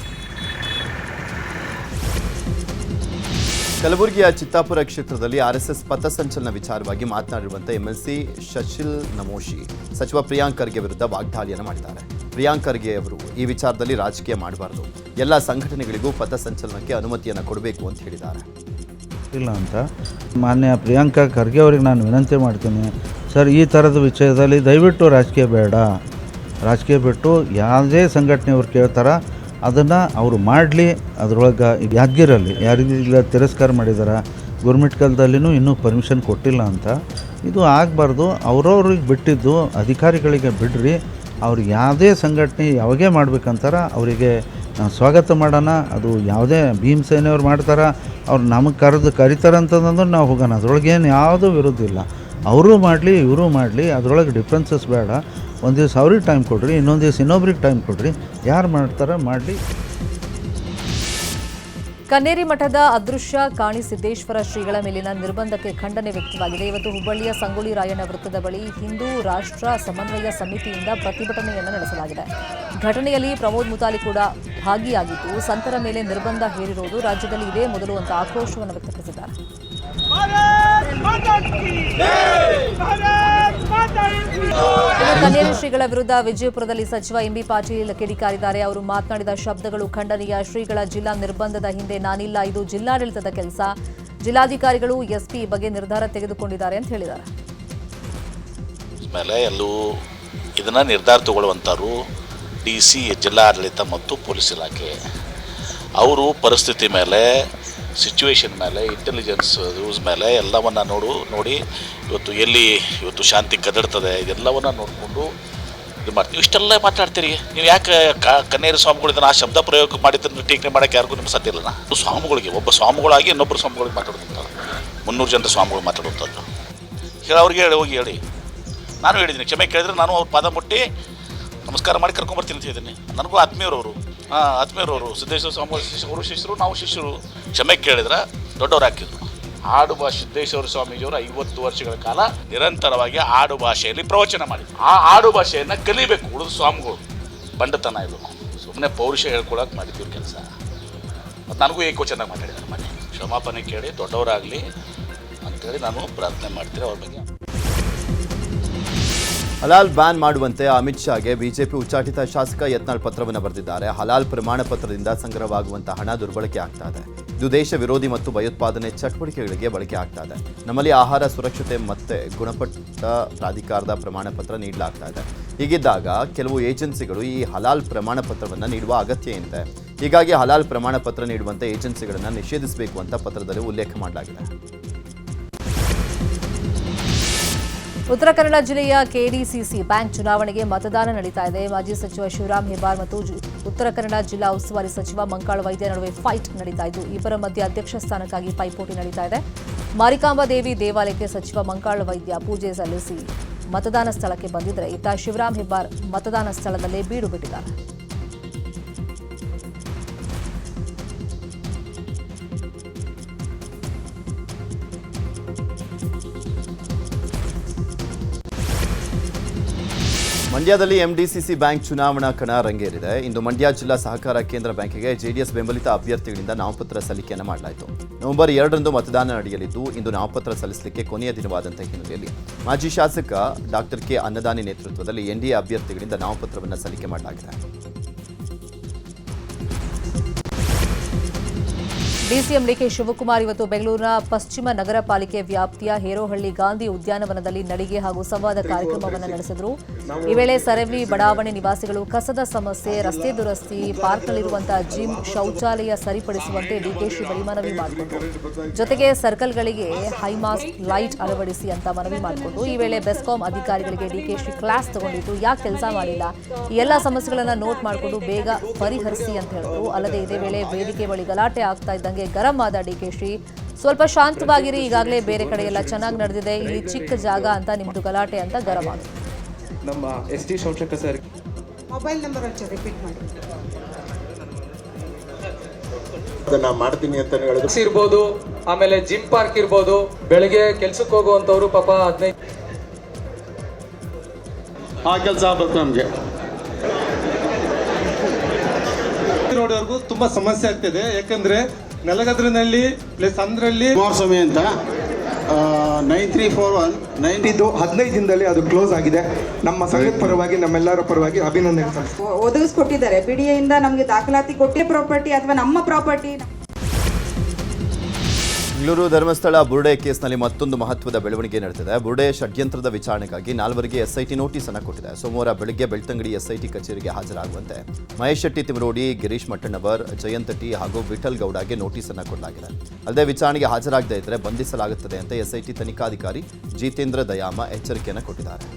ಕಲಬುರಗಿಯ ಚಿತ್ತಾಪುರ ಕ್ಷೇತ್ರದಲ್ಲಿ ಆರ್ಎಸ್ಎಸ್ ಪಥಸಂಚಲನ ವಿಚಾರವಾಗಿ ಮಾತನಾಡಿರುವಂಥ ಎಂಎಲ್ಸಿ ಶಶಿಲ್ ನಮೋಶಿ ಸಚಿವ ಪ್ರಿಯಾಂಕ್ ಖರ್ಗೆ ವಿರುದ್ಧ ವಾಗ್ದಾಳಿಯನ್ನು ಮಾಡಿದ್ದಾರೆ. ಪ್ರಿಯಾಂಕ್ ಖರ್ಗೆ ಅವರು ಈ ವಿಚಾರದಲ್ಲಿ ರಾಜಕೀಯ ಮಾಡಬಾರದು, ಎಲ್ಲ ಸಂಘಟನೆಗಳಿಗೂ ಪಥಸಂಚಲನಕ್ಕೆ ಅನುಮತಿಯನ್ನು ಕೊಡಬೇಕು ಅಂತ ಹೇಳಿದ್ದಾರೆ. ಇಲ್ಲ ಅಂತ ಮಾನ್ಯ ಪ್ರಿಯಾಂಕಾ ಖರ್ಗೆ ಅವರಿಗೆ ನಾನು ವಿನಂತಿ ಮಾಡ್ತೀನಿ, ಸರ್ ಈ ಥರದ ವಿಷಯದಲ್ಲಿ ದಯವಿಟ್ಟು ರಾಜಕೀಯ ಬೇಡ, ರಾಜಕೀಯ ಬಿಟ್ಟು ಯಾವುದೇ ಸಂಘಟನೆಯವ್ರು ಕೇಳ್ತಾರ ಅದನ್ನು ಅವರು ಮಾಡಲಿ. ಅದರೊಳಗೆ ಯಾದಗಿರಲ್ಲಿ ಯಾರಿಗೆಲ್ಲ ತಿರಸ್ಕಾರ ಮಾಡಿದ್ದಾರೆ, ಗುರುಮಿಟ್ಕಲ್ದಲ್ಲಿನೂ ಇನ್ನೂ ಪರ್ಮಿಷನ್ ಕೊಟ್ಟಿಲ್ಲ ಅಂತ. ಇದು ಆಗಬಾರ್ದು, ಅವ್ರವ್ರಿಗೆ ಬಿಟ್ಟಿದ್ದು ಅಧಿಕಾರಿಗಳಿಗೆ ಬಿಡ್ರಿ. ಅವ್ರು ಯಾವುದೇ ಸಂಘಟನೆ ಯಾವಾಗೇ ಮಾಡ್ಬೇಕಂತಾರ ಅವರಿಗೆ ನಾವು ಸ್ವಾಗತ ಮಾಡೋಣ. ಅದು ಯಾವುದೇ ಭೀಮಸೇನೆಯವ್ರು ಮಾಡ್ತಾರೆ, ಅವ್ರು ನಮಗೆ ಕರಿತಾರಂತಂದ್ರೆ ನಾವು ಹೋಗೋಣ. ಅದರೊಳಗೇನು ಯಾವುದೂ ವಿರೋಧ ಇಲ್ಲ. ಅವರು ಮಾಡಲಿ ಇವರು ಮಾಡಲಿ, ಅದರೊಳಗೆ ಡಿಫ್ರೆನ್ಸಸ್ ಬೇಡ. ಒಂದು ದಿವಸ ಅವ್ರಿಗೆ ಟೈಮ್ ಕೊಡ್ರಿ, ಇನ್ನೊಂದು ದಿವಸ ಇನ್ನೊಬ್ರಿಗೆ ಟೈಮ್ ಕೊಡ್ರಿ, ಯಾರು ಮಾಡ್ತಾರೆ ಮಾಡಲಿ. ಕನ್ನೇರಿ ಮಠದ ಅದೃಶ್ಯ ಕಾಣಿಸಿದ್ದೇಶ್ವರ ಶ್ರೀಗಳ ಮೇಲಿನ ನಿರ್ಬಂಧಕ್ಕೆ ಖಂಡನೆ ವ್ಯಕ್ತವಾಗಿದೆ. ಇವತ್ತು ಹುಬ್ಬಳ್ಳಿಯ ಸಂಗೊಳ್ಳಿ ರಾಯಣ್ಣ ವೃತ್ತದ ಬಳಿ ಹಿಂದೂ ರಾಷ್ಟ್ರ ಸಮನ್ವಯ ಸಮಿತಿಯಿಂದ ಪ್ರತಿಭಟನೆಯನ್ನು ನಡೆಸಲಾಗಿದೆ. ಘಟನೆಯಲ್ಲಿ ಪ್ರಮೋದ್ ಮುತಾಲಿ ಕೂಡ ಭಾಗಿಯಾಗಿದ್ದು, ಸಂತರ ಮೇಲೆ ನಿರ್ಬಂಧ ಹೇರಿರುವುದು ರಾಜ್ಯದಲ್ಲಿ ಇದೇ ಮೊದಲು ಅಂತ ಆಕ್ರೋಶವನ್ನು ವ್ಯಕ್ತಪಡಿಸಿದ್ದಾರೆ. ಕನ್ನೇರಿ ಶ್ರೀಗಳ ವಿರುದ್ಧ ವಿಜಯಪುರದಲ್ಲಿ ಸಚಿವ ಎಂಬಿ ಪಾಟೀಲ್ ಕಿಡಿಕಾರಿದ್ದಾರೆ. ಅವರು ಮಾತನಾಡಿದ ಶಬ್ದಗಳು ಖಂಡನೀಯ. ಶ್ರೀಗಳ ಜಿಲ್ಲಾ ನಿರ್ಬಂಧದ ಹಿಂದೆ ನಾನಿಲ್ಲ, ಇದು ಜಿಲ್ಲಾಡಳಿತದ ಕೆಲಸ. ಜಿಲ್ಲಾಧಿಕಾರಿಗಳು ಎಸ್ಪಿ ಬಗ್ಗೆ ನಿರ್ಧಾರ ತೆಗೆದುಕೊಂಡಿದ್ದಾರೆ ಅಂತ ಹೇಳಿದ್ದಾರೆ. ಮೇಲೆ ಎಲ್ಲೂ ಇದನ್ನ ನಿರ್ಧಾರ ತಗೊಳ್ಳುವಂಥವ್ರು DC ಜಿಲ್ಲಾಡಳಿತ ಮತ್ತು ಪೊಲೀಸ್ ಇಲಾಖೆ. ಅವರು ಪರಿಸ್ಥಿತಿ ಮೇಲೆ, ಸಿಚುವೇಶನ್ ಮೇಲೆ, ಇಂಟೆಲಿಜೆನ್ಸ್ ಯೂಸ್ ಮೇಲೆ ಎಲ್ಲವನ್ನು ನೋಡಿ ಇವತ್ತು ಶಾಂತಿ ಕದಡ್ತದೆ, ಇದೆಲ್ಲವನ್ನು ನೋಡಿಕೊಂಡು ಇದು ಮಾಡ್ತೀವಿ. ಇಷ್ಟೆಲ್ಲ ಮಾತಾಡ್ತೀರಿ ನೀವು. ಯಾಕೆ ಕನ್ನೇರಿ ಸ್ವಾಮಿಗಳು ಇದನ್ನು ಆ ಶಬ್ದ ಪ್ರಯೋಗ ಮಾಡಿದ್ದನ್ನು ಟೀಕೆ ಮಾಡೋಕ್ಕೆ ಯಾರಿಗೂ ನಿಮ್ಗೆ ಸಾಧ್ಯ ಇಲ್ಲ. ಸ್ವಾಮಿಗಳಿಗೆ ಒಬ್ಬ ಸ್ವಾಮಿಗಳಾಗಿ ಇನ್ನೊಬ್ಬರು ಸ್ವಾಮಿಗಳಿಗೆ ಮಾತಾಡುವಂಥದ್ದು, 300 ಜನರ ಸ್ವಾಮಿಗಳು ಮಾತಾಡುವಂಥದ್ದು. ಅವ್ರಿಗೆ ಹೇಳಿ ನಾನು ಹೇಳಿದ್ದೀನಿ, ಕ್ಷಮೆ ಕೇಳಿದ್ರೆ ನಾನು ಅವ್ರ ಪಾದ ಮುಟ್ಟಿ ನಮಸ್ಕಾರ ಮಾಡಿ ಕರ್ಕೊಂಬರ್ತೀನಿ ಅಂತ ಹೇಳಿದ್ದೀನಿ. ನನಗೂ ಆತ್ಮೀಯರವರು ಸಿದ್ದೇಶ್ವರ ಸ್ವಾಮಿ ಅವರು ಶಿಷ್ಯರು, ನಾವು ಶಿಷ್ಯರು. ಕ್ಷಮೆ ಕೇಳಿದ್ರೆ ದೊಡ್ಡವ್ರು ಹಾಕಿದ್ರು. ಆಡುಭಾಷೆ ಸಿದ್ದೇಶ್ವರ ಸ್ವಾಮೀಜಿಯವರು 50 ವರ್ಷಗಳ ಕಾಲ ನಿರಂತರವಾಗಿ ಆಡು ಭಾಷೆಯಲ್ಲಿ ಪ್ರವಚನ ಮಾಡಿದ್ರು. ಆ ಆಡು ಭಾಷೆಯನ್ನು ಕಲಿಬೇಕು ಉಳಿದ ಸ್ವಾಮಿಗಳು. ಬಂಡತನ ಇದು, ಸುಮ್ಮನೆ ಪೌರುಷ ಹೇಳ್ಕೊಳಕ್ಕೆ ಮಾಡಿದ್ದೀವಿ ಕೆಲಸ. ಮತ್ತು ನನಗೂ ಏಕವಚನಾಗಿ ಮಾತಾಡಿದ್ದಾರೆ. ಮನೆ ಕ್ಷಮಾಪಣೆ ಕೇಳಿ ದೊಡ್ಡವರಾಗಲಿ ಅಂತೇಳಿ ನಾನು ಪ್ರಾರ್ಥನೆ ಮಾಡ್ತೀನಿ ಅವ್ರ ಬಗ್ಗೆ. ಹಲಾಲ್ ಬ್ಯಾನ್ ಮಾಡುವಂತೆ ಅಮಿತ್ ಶಾಗೆ ಬಿಜೆಪಿ ಉಚ್ಚಾಟಿತ ಶಾಸಕ ಯತ್ನಾಳ್ ಪತ್ರವನ್ನು ಬರೆದಿದ್ದಾರೆ. ಹಲಾಲ್ ಪ್ರಮಾಣ ಪತ್ರದಿಂದ ಸಂಗ್ರಹವಾಗುವಂತಹ ಹಣ ದುರ್ಬಳಕೆ ಆಗ್ತಾ ಇದೆ. ಇದು ದೇಶ ವಿರೋಧಿ ಮತ್ತು ಭಯೋತ್ಪಾದನೆ ಚಟುವಟಿಕೆಗಳಿಗೆ ಬಳಕೆ ಆಗ್ತಾ ಇದೆ. ನಮ್ಮಲ್ಲಿ ಆಹಾರ ಸುರಕ್ಷತೆ ಮತ್ತೆ ಗುಣಮಟ್ಟ ಪ್ರಾಧಿಕಾರದ ಪ್ರಮಾಣ ಪತ್ರ ನೀಡಲಾಗ್ತಾ ಇದೆ. ಹೀಗಿದ್ದಾಗ ಕೆಲವು ಏಜೆನ್ಸಿಗಳು ಈ ಹಲಾಲ್ ಪ್ರಮಾಣ ಪತ್ರವನ್ನು ನೀಡುವ ಅಗತ್ಯ ಏನಿದೆ. ಹೀಗಾಗಿ ಹಲಾಲ್ ಪ್ರಮಾಣ ಪತ್ರ ನೀಡುವಂಥ ಏಜೆನ್ಸಿಗಳನ್ನು ನಿಷೇಧಿಸಬೇಕು ಅಂತ ಪತ್ರದಲ್ಲಿ ಉಲ್ಲೇಖ ಮಾಡಲಾಗಿದೆ. ಉತ್ತರ ಕನ್ನಡ ಜಿಲ್ಲೆಯ ಕೆಡಿಸಿಸಿ ಬ್ಯಾಂಕ್ ಚುನಾವಣೆಗೆ ಮತದಾನ ನಡೀತಾ ಇದೆ. ಮಾಜಿ ಸಚಿವ ಶಿವರಾಮ್ ಹೆಬ್ಬಾರ್ ಮತ್ತು ಉತ್ತರ ಕನ್ನಡ ಜಿಲ್ಲಾ ಉಸ್ತುವಾರಿ ಸಚಿವ ಮಂಕಾಳ ವೈದ್ಯ ನಡುವೆ ಫೈಟ್ ನಡೀತಾ ಇದ್ದು, ಇಬ್ಬರ ಮಧ್ಯೆ ಅಧ್ಯಕ್ಷ ಸ್ಥಾನಕ್ಕಾಗಿ ಪೈಪೋಟಿ ನಡೀತಾ ಇದೆ. ಮಾರಿಕಾಂಬಾ ದೇವಿ ದೇವಾಲಯಕ್ಕೆ ಸಚಿವ ಮಂಕಾಳ ವೈದ್ಯ ಪೂಜೆ ಸಲ್ಲಿಸಿ ಮತದಾನ ಸ್ಥಳಕ್ಕೆ ಬಂದಿದ್ದರೆ, ಇತ್ತ ಶಿವರಾಮ್ ಹೆಬ್ಬಾರ್ ಮತದಾನ ಸ್ಥಳದಲ್ಲೇ ಬೀಡು ಬಿಟ್ಟಿದ್ದಾರೆ. ಮಂಡ್ಯದಲ್ಲಿ MDCC ಬ್ಯಾಂಕ್ ಚುನಾವಣಾ ಕಣ ರಂಗೇರಿದೆ. ಇಂದು ಮಂಡ್ಯ ಜಿಲ್ಲಾ ಸಹಕಾರ ಕೇಂದ್ರ ಬ್ಯಾಂಕಿಗೆ JDS ಬೆಂಬಲಿತ ಅಭ್ಯರ್ಥಿಗಳಿಂದ ನಾಮಪತ್ರ ಸಲ್ಲಿಕೆಯನ್ನು ಮಾಡಲಾಯಿತು. ನವೆಂಬರ್ 2ರಂದು ಮತದಾನ ನಡೆಯಲಿದ್ದು, ಇಂದು ನಾಮಪತ್ರ ಸಲ್ಲಿಸಲಿಕ್ಕೆ ಕೊನೆಯ ದಿನವಾದಂಥ ಹಿನ್ನೆಲೆಯಲ್ಲಿ ಮಾಜಿ ಶಾಸಕ ಡಾಕ್ಟರ್ ಕೆ ಅನ್ನದಾನಿ ನೇತೃತ್ವದಲ್ಲಿ NDA ಅಭ್ಯರ್ಥಿಗಳಿಂದ ನಾಮಪತ್ರವನ್ನು ಸಲ್ಲಿಕೆ ಮಾಡಲಾಗಿದೆ. ಡಿಸಿಎಂ ಡಿಕೆ ಶಿವಕುಮಾರ್ ಇವತ್ತು ಬೆಂಗಳೂರಿನ ಪಶ್ಚಿಮ ನಗರ ಪಾಲಿಕೆ ವ್ಯಾಪ್ತಿಯ ಹೇರೋಹಳ್ಳಿ ಗಾಂಧಿ ಉದ್ಯಾನವನದಲ್ಲಿ ನಡಿಗೆ ಹಾಗೂ ಸಂವಾದ ಕಾರ್ಯಕ್ರಮವನ್ನು ನಡೆಸಿದರು. ಈ ವೇಳೆ ಸರವಿ ಬಡಾವಣೆ ನಿವಾಸಿಗಳು ಕಸದ ಸಮಸ್ಯೆ, ರಸ್ತೆ ದುರಸ್ತಿ, ಪಾರ್ಕ್ನಲ್ಲಿರುವಂತಹ ಜಿಮ್, ಶೌಚಾಲಯ ಸರಿಪಡಿಸುವಂತೆ ಡಿಕೆಶಿ ಬಳಿ ಮನವಿ ಮಾಡಿಕೊಂಡರು. ಜೊತೆಗೆ ಸರ್ಕಲ್ಗಳಿಗೆ ಹೈಮಾಸ್ಟ್ ಲೈಟ್ ಅಳವಡಿಸಿ ಅಂತ ಮನವಿ ಮಾಡಿಕೊಂಡು ಈ ವೇಳೆ ಬೆಸ್ಕಾಂ ಅಧಿಕಾರಿಗಳಿಗೆ ಡಿಕೆಶಿ ಕ್ಲಾಸ್ ತಗೊಂಡಿದ್ದು ಯಾಕೆ ಕೆಲಸ ಮಾಡಿಲ್ಲ, ಈ ಎಲ್ಲ ಸಮಸ್ಯೆಗಳನ್ನು ನೋಟ್ ಮಾಡಿಕೊಂಡು ಬೇಗ ಪರಿಹರಿಸಿ ಅಂತ ಹೇಳಿದ್ರು. ಅಲ್ಲದೆ ಇದೇ ವೇಳೆ ವೇದಿಕೆ ಬಳಿ ಗಲಾಟೆ ಆಗ್ತಾ ಇದ್ದಂಗೆ ಗರಂ ಆದ ಡಿಕೆಶಿ, ಸ್ವಲ್ಪ ಶಾಂತವಾಗಿರಿ, ಈಗಾಗಲೇ ಬೇರೆ ಕಡೆ ಎಲ್ಲ ಚೆನ್ನಾಗಿ ನಡೆದಿದೆ, ಇಲ್ಲಿ ಚಿಕ್ಕ ಜಾಗ ಅಂತ ನಿಮ್ದು ಗಲಾಟೆ ಅಂತ ಗರಂ ಆದ್ರು. ನಮ್ಮ ಎಸ್ಟಿ ಸಂರಕ್ಷಕ ಸರ್ ಮೊಬೈಲ್ ನಂಬರ್ ರಿಪೀಟ್ ಮಾಡಿ ಅದನ್ನ ಮಾಡ್ತೀನಿ ಅಂತ ಹೇಳಿದ್ರು. ಇರ್ಬೋದು, ಆಮೇಲೆ ಜಿಮ್ ಪಾರ್ಕ್ ಇರ್ಬೋದು, ಬೆಳಗ್ಗೆ ಕೆಲ್ಸಕ್ಕೆ ಹೋಗುವಂತವ್ರು ಪಾಪ 15 ಆ ಕೆಲಸ ಆಗ್ಬೇಕು ನಮಗೆ. ರೋಡ್ವರೆಗೂ ತುಂಬಾ ಸಮಸ್ಯೆ ಆಗ್ತಿದೆ. ಯಾಕಂದ್ರೆ ನೆಲಗದ್ರಿನಲ್ಲಿ ಪ್ಲಸ್ ಅಂದ್ರಲ್ಲಿ ಕುಮಾರಸ್ವಾಮಿ ಅಂತ 9341 15 ದಿನದಲ್ಲಿ ಅದು ಕ್ಲೋಸ್ ಆಗಿದೆ. ನಮ್ಮ ಸಂಘದ ಪರವಾಗಿ ನಮ್ಮೆಲ್ಲರ ಪರವಾಗಿ ಅಭಿನಂದನೆ ಒದಗಿಸ್ಕೊಟ್ಟಿದ್ದಾರೆ. ಬಿಡಿಎಯಿಂದ ನಮಗೆ ದಾಖಲಾತಿ ಕೊಟ್ಟೆ ಪ್ರಾಪರ್ಟಿ ಅಥವಾ ನಮ್ಮ ಪ್ರಾಪರ್ಟಿ. ಬೆಂಗಳೂರು ಧರ್ಮಸ್ಥಳ ಬುರ್ಡೆ ಕೇಸ್ನಲ್ಲಿ ಮತ್ತೊಂದು ಮಹತ್ವದ ಬೆಳವಣಿಗೆ ನಡೆದಿದೆ. ಬುರ್ಡೆ ಷಡ್ಯಂತ್ರದ ವಿಚಾರಣೆಗಾಗಿ 4ವರಿಗೆ ಎಸ್ಐಟಿ ನೋಟಿಸ್ ಅನ್ನು ಕೊಟ್ಟಿದೆ. ಸೋಮವಾರ ಬೆಳಗ್ಗೆ ಬೆಳ್ತಂಗಡಿ ಎಸ್ಐಟಿ ಕಚೇರಿಗೆ ಹಾಜರಾಗುವಂತೆ ಮಹೇಶ್ ಶೆಟ್ಟಿ ತಿಮರೋಡಿ, ಗಿರೀಶ್ ಮಟ್ಟಣ್ಣವರ್, ಜಯಂತ್ ಟಿ ಹಾಗೂ ವಿಠಲ್ ಗೌಡಗೆ ನೋಟಿಸ್ ಅನ್ನು ಕೊಡಲಾಗಿದೆ. ಅಲ್ಲದೆ ವಿಚಾರಣೆಗೆ ಹಾಜರಾಗದೇ ಇದ್ದರೆ ಬಂಧಿಸಲಾಗುತ್ತದೆ ಅಂತ ಎಸ್ಐಟಿ ತನಿಖಾಧಿಕಾರಿ ಜಿತೇಂದ್ರ ದಯಾಮ ಎಚ್ಚರಿಕೆಯನ್ನು ಕೊಟ್ಟಿದ್ದಾರೆ.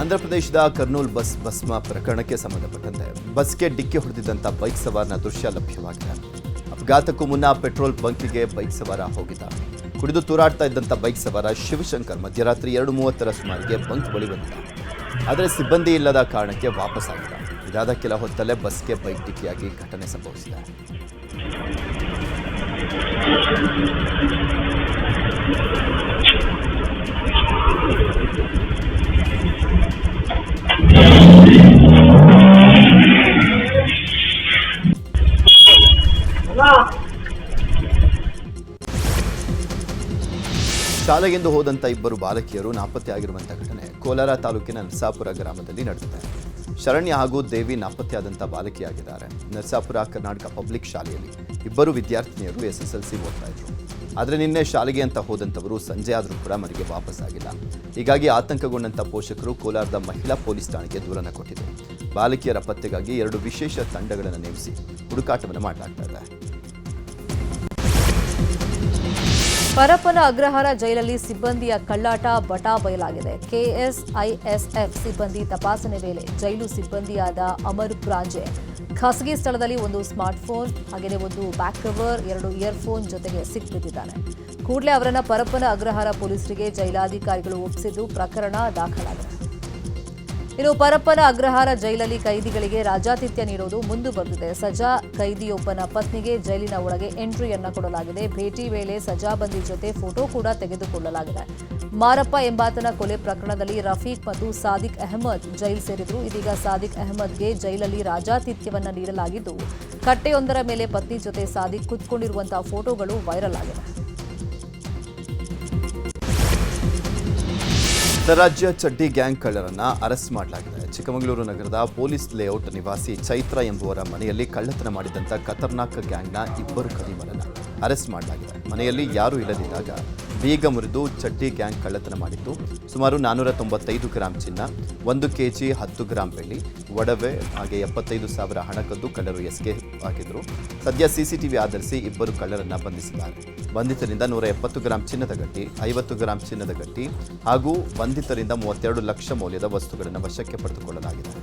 ಆಂಧ್ರಪ್ರದೇಶದ ಕರ್ನೂಲ್ ಬಸ್ ಭಸ್ಮ ಪ್ರಕರಣಕ್ಕೆ ಸಂಬಂಧಪಟ್ಟಂತೆ ಬಸ್ಗೆ ಡಿಕ್ಕಿ ಹೊಡೆದಿದ್ದಂಥ ಬೈಕ್ ಸವಾರನ ದೃಶ್ಯ ಲಭ್ಯವಾಗಿದೆ. ಅಪಘಾತಕ್ಕೂ ಮುನ್ನ ಪೆಟ್ರೋಲ್ ಬಂಕಿಗೆ ಬೈಕ್ ಸವಾರ ಹೋಗಿದ್ದ. ಕುಡಿದು ತೂರಾಡ್ತಾ ಇದ್ದಂಥ ಬೈಕ್ ಸವಾರ ಶಿವಶಂಕರ್ ಮಧ್ಯರಾತ್ರಿ 2:30 ಸುಮಾರಿಗೆ ಬಂಕ್ ಬಳಿ ಬಂದಿದ್ದ. ಆದರೆ ಸಿಬ್ಬಂದಿ ಇಲ್ಲದ ಕಾರಣಕ್ಕೆ ವಾಪಸ್ಸಾಗಿದ್ದ. ಇದಾದ ಕೆಲ ಹೊತ್ತಲ್ಲೇ ಬಸ್ಗೆ ಬೈಕ್ ಡಿಕ್ಕಿಯಾಗಿ ಘಟನೆ ಸಂಭವಿಸಿದೆ. ಶಾಲೆಗೆಂದು ಹೋದಂಥ ಇಬ್ಬರು ಬಾಲಕಿಯರು ನಾಪತ್ತೆಯಾಗಿರುವಂಥ ಘಟನೆ ಕೋಲಾರ ತಾಲೂಕಿನ ನರಸಾಪುರ ಗ್ರಾಮದಲ್ಲಿ ನಡೆದಿದೆ. ಶರಣ್ಯ ಹಾಗೂ ದೇವಿ ನಾಪತ್ತೆಯಾದಂಥ ಬಾಲಕಿಯಾಗಿದ್ದಾರೆ. ನರಸಾಪುರ ಕರ್ನಾಟಕ ಪಬ್ಲಿಕ್ ಶಾಲೆಯಲ್ಲಿ ಇಬ್ಬರು ವಿದ್ಯಾರ್ಥಿನಿಯರು SSLC ಓದ್ತಾ ಇದ್ರು. ಆದರೆ ನಿನ್ನೆ ಶಾಲೆಗೆ ಅಂತ ಹೋದಂಥವರು ಸಂಜೆ ಆದರೂ ಕೂಡ ಮನೆಗೆ ವಾಪಸ್ಸಾಗಿಲ್ಲ. ಹೀಗಾಗಿ ಆತಂಕಗೊಂಡಂಥ ಪೋಷಕರು ಕೋಲಾರದ ಮಹಿಳಾ ಪೊಲೀಸ್ ಠಾಣೆಗೆ ದೂರನ್ನು ಕೊಟ್ಟಿದ್ದರು. ಬಾಲಕಿಯರ ಪತ್ತೆಗಾಗಿ 2 ವಿಶೇಷ ತಂಡಗಳನ್ನು ನೇಮಿಸಿ ಹುಡುಕಾಟವನ್ನು ಮಾಡಲಾಗ್ತಾ ಇದೆ. ಪರಪ್ಪನ ಅಗ್ರಹಾರ ಜೈಲಲ್ಲಿ ಸಿಬ್ಬಂದಿಯ ಕಳ್ಳಾಟ ಬಟಾ ಬಯಲಾಗಿದೆ. KSISF ಸಿಬ್ಬಂದಿ ತಪಾಸಣೆ ವೇಳೆ ಜೈಲು ಸಿಬ್ಬಂದಿಯಾದ ಅಮರ್ ಪ್ರಾಂಜೆ ಖಾಸಗಿ ಸ್ಥಳದಲ್ಲಿ ಒಂದು ಸ್ಮಾರ್ಟ್ಫೋನ್ ಹಾಗೆಯೇ ಒಂದು ಬ್ಯಾಕ್ ಕವರ್, 2 ಇಯರ್ಫೋನ್ ಜೊತೆಗೆ ಸಿಕ್ಬಿದ್ದಿದ್ದಾನೆ. ಕೂಡಲೇ ಅವರನ್ನು ಪರಪ್ಪನ ಅಗ್ರಹಾರ ಪೊಲೀಸರಿಗೆ ಜೈಲಾಧಿಕಾರಿಗಳು ಒಪ್ಪಿಸಿದ್ದು ಪ್ರಕರಣ ದಾಖಲಾಗಿದೆ. ಇನ್ನು ಪರಪ್ಪನ ಅಗ್ರಹಾರ ಜೈಲಲ್ಲಿ ಕೈದಿಗಳಿಗೆ ರಾಜಾತಿಥ್ಯ ನೀಡುವುದು ಮುಂದುವರೆದಿದೆ. ಸಜಾ ಕೈದಿಯೊಬ್ಬನ ಪತ್ನಿಗೆ ಜೈಲಿನ ಒಳಗೆ ಎಂಟ್ರಿಯನ್ನ ಕೊಡಲಾಗಿದೆ. ಭೇಟಿ ವೇಳೆ ಸಜಾಬಂದಿ ಜೊತೆ ಫೋಟೋ ಕೂಡ ತೆಗೆದುಕೊಳ್ಳಲಾಗಿದೆ. ಮಾರಪ್ಪ ಎಂಬಾತನ ಕೊಲೆ ಪ್ರಕರಣದಲ್ಲಿ ರಫೀಕ್ ಮತ್ತು ಸಾದಿಕ್ ಅಹಮದ್ ಜೈಲು ಸೇರಿದ್ರು. ಇದೀಗ ಸಾದಿಕ್ ಅಹಮದ್ಗೆ ಜೈಲಲ್ಲಿ ರಾಜಾತಿಥ್ಯವನ್ನ ನೀಡಲಾಗಿದ್ದು, ಕಟ್ಟೆಯೊಂದರ ಮೇಲೆ ಪತ್ನಿ ಜೊತೆ ಸಾದಿಕ್ ಕುತ್ಕೊಂಡಿರುವಂತಹ ಫೋಟೋಗಳು ವೈರಲ್ ಆಗಿವೆ. ಅಂತಾರಾಜ್ಯ ಚಡ್ಡಿ ಗ್ಯಾಂಗ್ ಕಳ್ಳರನ್ನ ಅರೆಸ್ಟ್ ಮಾಡಲಾಗಿದೆ. ಚಿಕ್ಕಮಗಳೂರು ನಗರದ ಪೊಲೀಸ್ ಲೇಔಟ್ ನಿವಾಸಿ ಚೈತ್ರ ಎಂಬುವರ ಮನೆಯಲ್ಲಿ ಕಳ್ಳತನ ಮಾಡಿದಂಥ ಖತರ್ನಾಕ್ ಗ್ಯಾಂಗ್ನ 2 ಖದೀಮರನ್ನು ಅರೆಸ್ಟ್ ಮಾಡಲಾಗಿದೆ. ಮನೆಯಲ್ಲಿ ಯಾರೂ ಇಲ್ಲದಿದ್ದಾಗ ಬೀಗ ಮುರಿದು ಚಡ್ಡಿ ಗ್ಯಾಂಗ್ ಕಳ್ಳತನ ಮಾಡಿದ್ದು ಸುಮಾರು 495 ಗ್ರಾಂ ಚಿನ್ನ, 1 kg 10 ಗ್ರಾಂ ಬೆಳ್ಳಿ, ಒಡವೆ ಹಾಗೆ 75,000 ಹಣ ಕದ್ದು ಕಳ್ಳರು ಎಸ್ಕೇಪ್ ಆಗಿದ್ರು. ಸದ್ಯ CCTV ಆಧರಿಸಿ 2 ಕಳ್ಳರನ್ನ ಬಂಧಿಸಿದ್ದಾರೆ. ಬಂಧಿತರಿಂದ 170 ಗ್ರಾಂ ಚಿನ್ನದ ಗಟ್ಟಿ, 50 ಗ್ರಾಂ ಚಿನ್ನದ ಗಟ್ಟಿ ಹಾಗೂ ಬಂಧಿತರಿಂದ 32 ಲಕ್ಷ ಮೌಲ್ಯದ ವಸ್ತುಗಳನ್ನು ವಶಕ್ಕೆ ಪಡೆದುಕೊಳ್ಳಲಾಗಿದೆ.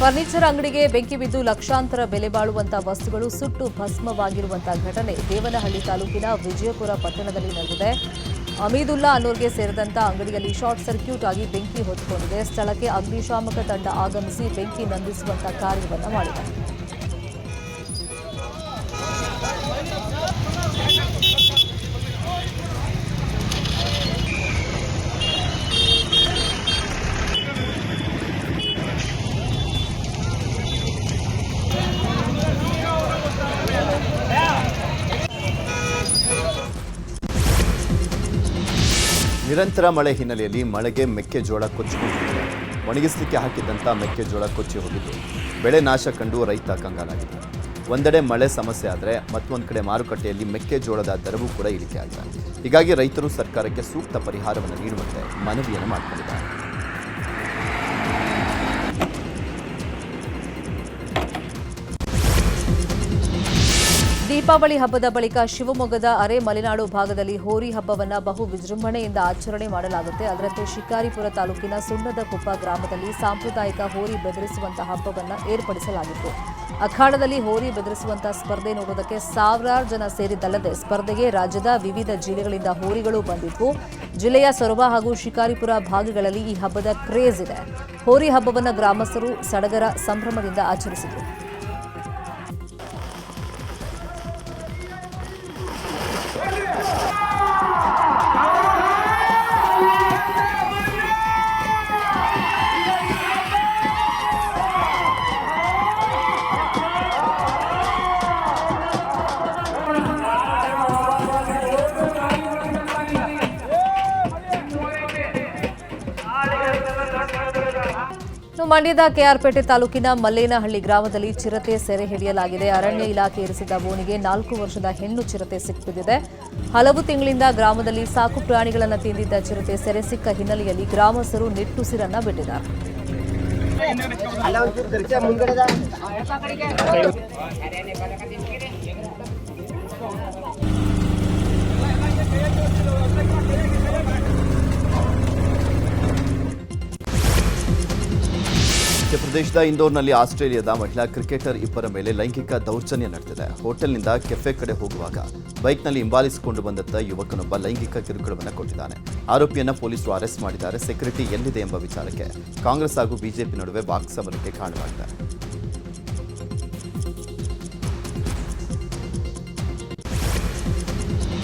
ಫರ್ನಿಚರ್ ಅಂಗಡಿಗೆ ಬೆಂಕಿ ಬಿದ್ದು ಲಕ್ಷಾಂತರ ಬೆಲೆ ಬಾಳುವಂತಹ ವಸ್ತುಗಳು ಸುಟ್ಟು ಭಸ್ಮವಾಗಿರುವಂತಹ ಘಟನೆ ದೇವನಹಳ್ಳಿ ತಾಲೂಕಿನ ವಿಜಯಪುರ ಪಟ್ಟಣದಲ್ಲಿ ನಡೆದಿದೆ. ಅಮೀದುಲ್ಲಾ ಅನ್ನೋರ್ಗೆ ಸೇರಿದಂತ ಅಂಗಡಿಯಲ್ಲಿ ಶಾರ್ಟ್ ಸರ್ಕ್ಯೂಟ್ ಆಗಿ ಬೆಂಕಿ ಹೊತ್ತಿಕೊಂಡಿದೆ. ಸ್ಥಳಕ್ಕೆ ಅಗ್ನಿಶಾಮಕ ತಂಡ ಆಗಮಿಸಿ ಬೆಂಕಿ ನಂದಿಸುವಂತಹ ಕಾರ್ಯವನ್ನು ಮಾಡಿದೆ. ನಿರಂತರ ಮಳೆ ಹಿನ್ನೆಲೆಯಲ್ಲಿ ಮಳೆಗೆ ಮೆಕ್ಕೆಜೋಳ ಕೊಚ್ಚಿಕೊಂಡಿದೆ. ಒಣಗಿಸಲಿಕ್ಕೆ ಹಾಕಿದ್ದಂಥ ಮೆಕ್ಕೆಜೋಳ ಕೊಚ್ಚಿ ಹೋಗಿದ್ದು ಬೆಳೆ ನಾಶ ಕಂಡು ರೈತ ಕಂಗಾಲಾಗಿದ್ದಾರೆ. ಒಂದೆಡೆ ಮಳೆ ಸಮಸ್ಯೆ ಆದರೆ ಮತ್ತೊಂದು ಕಡೆ ಮಾರುಕಟ್ಟೆಯಲ್ಲಿ ಮೆಕ್ಕೆಜೋಳದ ದರವೂ ಕೂಡ ಇಳಿಕೆ ಆಗಿದೆ. ಹೀಗಾಗಿ ರೈತರು ಸರ್ಕಾರಕ್ಕೆ ಸೂಕ್ತ ಪರಿಹಾರವನ್ನು ನೀಡುವಂತೆ ಮನವಿಯನ್ನು ಮಾಡಿಕೊಂಡಿದ್ದಾರೆ. ದೀಪಾವಳಿ ಹಬ್ಬದ ಬಳಿಕ ಶಿವಮೊಗ್ಗದ ಅರೆ ಮಲೆನಾಡು ಭಾಗದಲ್ಲಿ ಹೋರಿ ಹಬ್ಬವನ್ನು ಬಹು ವಿಜೃಂಭಣೆಯಿಂದ ಆಚರಣೆ ಮಾಡಲಾಗುತ್ತೆ. ಅದರಂತೆ ಶಿಕಾರಿಪುರ ತಾಲೂಕಿನ ಸುಣ್ಣದಕೊಪ್ಪ ಗ್ರಾಮದಲ್ಲಿ ಸಾಂಪ್ರದಾಯಿಕ ಹೋರಿ ಬೆದರಿಸುವಂತಹ ಹಬ್ಬವನ್ನು ಏರ್ಪಡಿಸಲಾಗಿತ್ತು. ಅಖಾಡದಲ್ಲಿ ಹೋರಿ ಬೆದರಿಸುವಂತಹ ಸ್ಪರ್ಧೆ ನೋಡುವುದಕ್ಕೆ ಸಾವಿರಾರು ಜನ ಸೇರಿದ್ದಲ್ಲದೆ ಸ್ಪರ್ಧೆಗೆ ರಾಜ್ಯದ ವಿವಿಧ ಜಿಲ್ಲೆಗಳಿಂದ ಹೋರಿಗಳು ಬಂದಿದ್ವು. ಜಿಲ್ಲೆಯ ಸೊರಬ ಹಾಗೂ ಶಿಕಾರಿಪುರ ಭಾಗಗಳಲ್ಲಿ ಈ ಹಬ್ಬದ ಕ್ರೇಜ್ ಇದೆ. ಹೋರಿ ಹಬ್ಬವನ್ನು ಗ್ರಾಮಸ್ಥರು ಸಡಗರ ಸಂಭ್ರಮದಿಂದ ಆಚರಿಸಿದರು. ಮಂಡ್ಯದ ಕೆಆರ್ಪೇಟೆ ತಾಲೂಕಿನ ಮಲ್ಲೇನಹಳ್ಳಿ ಗ್ರಾಮದಲ್ಲಿ ಚಿರತೆ ಸೆರೆ ಹಿಡಿಯಲಾಗಿದೆ. ಅರಣ್ಯ ಇಲಾಖೆ ಇರಿಸಿದ ಬೋನಿಗೆ 4 ವರ್ಷದ ಹೆಣ್ಣು ಚಿರತೆ ಸಿಕ್ಕಿಬಿದ್ದಿದೆ. ಹಲವು ತಿಂಗಳಿಂದ ಗ್ರಾಮದಲ್ಲಿ ಸಾಕು ಪ್ರಾಣಿಗಳನ್ನು ತಿಂದಿದ್ದ ಚಿರತೆ ಸೆರೆ ಸಿಕ್ಕ ಹಿನ್ನೆಲೆಯಲ್ಲಿ ಗ್ರಾಮಸ್ಥರು ನಿಟ್ಟುಸಿರನ್ನ ಬಿಟ್ಟಿದ್ದಾರೆ. ಮಧ್ಯಪ್ರದೇಶದ ಇಂದೋರ್ನಲ್ಲಿ ಆಸ್ಟ್ರೇಲಿಯಾದ ಮಹಿಳಾ ಕ್ರಿಕೆಟರ್ ಇಬ್ಬರ ಮೇಲೆ ಲೈಂಗಿಕ ದೌರ್ಜನ್ಯ ನಡೆದಿದೆ. ಹೋಟೆಲ್ನಿಂದ ಕೆಫೆ ಕಡೆ ಹೋಗುವಾಗ ಬೈಕ್ನಲ್ಲಿ ಹಿಂಬಾಲಿಸಿಕೊಂಡು ಬಂದತ್ತ ಯುವಕನೊಬ್ಬ ಲೈಂಗಿಕ ಕಿರುಕುಳವನ್ನು ಕೊಟ್ಟಿದ್ದಾನೆ. ಆರೋಪಿಯನ್ನು ಪೊಲೀಸರು ಅರೆಸ್ಟ್ ಮಾಡಿದ್ದಾರೆ. ಸೆಕ್ಯೂರಿಟಿ ಎಲ್ಲಿದೆ ಎಂಬ ವಿಚಾರಕ್ಕೆ ಕಾಂಗ್ರೆಸ್ ಹಾಗೂ ಬಿಜೆಪಿ ನಡುವೆ ವಾಕ್ಸಮರಕ್ಕೆ ಕಾರಣವಾಗಿದೆ.